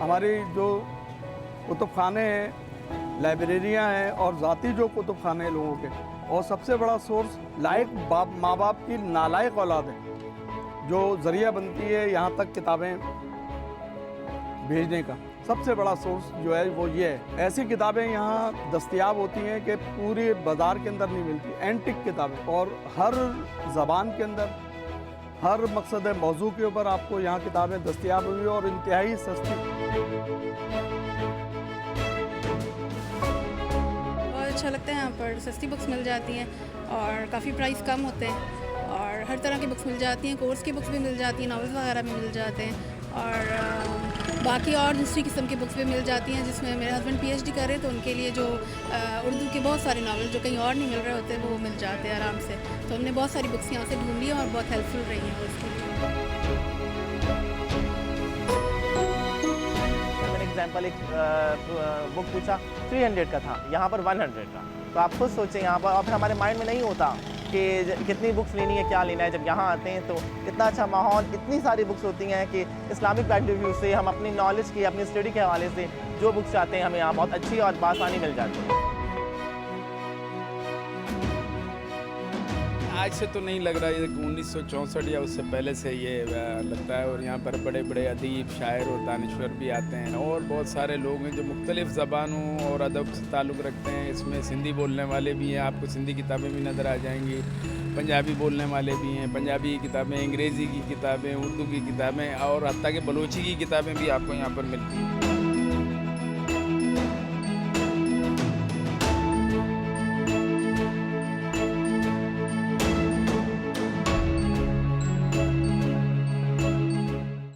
हमारी जो कुतुबखाने हैं, लाइब्रेरियां हैं और ज़ाती जो कुतुबखाने हैं लोगों के, और सबसे बड़ा सोर्स लायक माँ बाप की नालायक औलाद है जो ज़रिया बनती है यहाँ तक किताबें भेजने का। सबसे बड़ा सोर्स जो है वो ये है। ऐसी किताबें यहाँ दस्तयाब होती हैं कि पूरी बाज़ार के अंदर नहीं मिलती, एंटिक किताबें, और हर ज़बान के अंदर हर मकसद मौजू के ऊपर आपको यहाँ किताबें दस्तयाब हुई और इंतहाई सस्ती। बहुत अच्छा लगता है, यहाँ पर सस्ती बुक्स मिल जाती हैं और काफ़ी प्राइस कम होते हैं और हर तरह की बुक्स मिल जाती हैं। कोर्स की बुक्स भी मिल जाती हैं, नावल्स वगैरह भी मिल जाते हैं और बाकी और दूसरी किस्म की बुक्स भी मिल जाती हैं, जिसमें मेरे हस्बैंड पीएचडी कर रहे हैं तो उनके लिए जो उर्दू के बहुत सारे नावल जो कहीं और नहीं मिल रहे होते वो मिल जाते हैं आराम से। तो हमने बहुत सारी बुक्स यहाँ से ढूंढी हैं और बहुत हेल्पफुल रही हैं वो उसके लिए। मैंने एग्जाम्पल एक बुक पूछा 300 का था, यहाँ पर 100 का। तो आप खुद सोचें यहाँ पर, और फिर हमारे माइंड में नहीं होता कि कितनी बुक्स लेनी है, क्या लेना है। जब यहाँ आते हैं तो इतना अच्छा माहौल, इतनी सारी बुक्स होती हैं कि इस्लामिक पॉइंट ऑफ व्यू से हम अपनी नॉलेज की, अपनी स्टडी के हवाले से जो बुक्स चाहते हैं हमें यहाँ बहुत अच्छी और बासानी मिल जाती है। आज से तो नहीं लग रहा है, 1964 या उससे पहले से ये लगता है। और यहाँ पर बड़े बड़े अदीब, शायर और दानिश्वर भी आते हैं और बहुत सारे लोग हैं जो मुख्तलिफ़ ज़बानों और अदब से ताल्लुक़ रखते हैं। इसमें सिंधी बोलने वाले भी हैं, आपको सिंधी किताबें भी नज़र आ जाएंगी, पंजाबी बोलने वाले भी हैं, पंजाबी की किताबें, अंग्रेज़ी की किताबें, उर्दू की किताबें और हत्ता कि बलोची की किताबें भी आपको यहाँ पर मिलती हैं।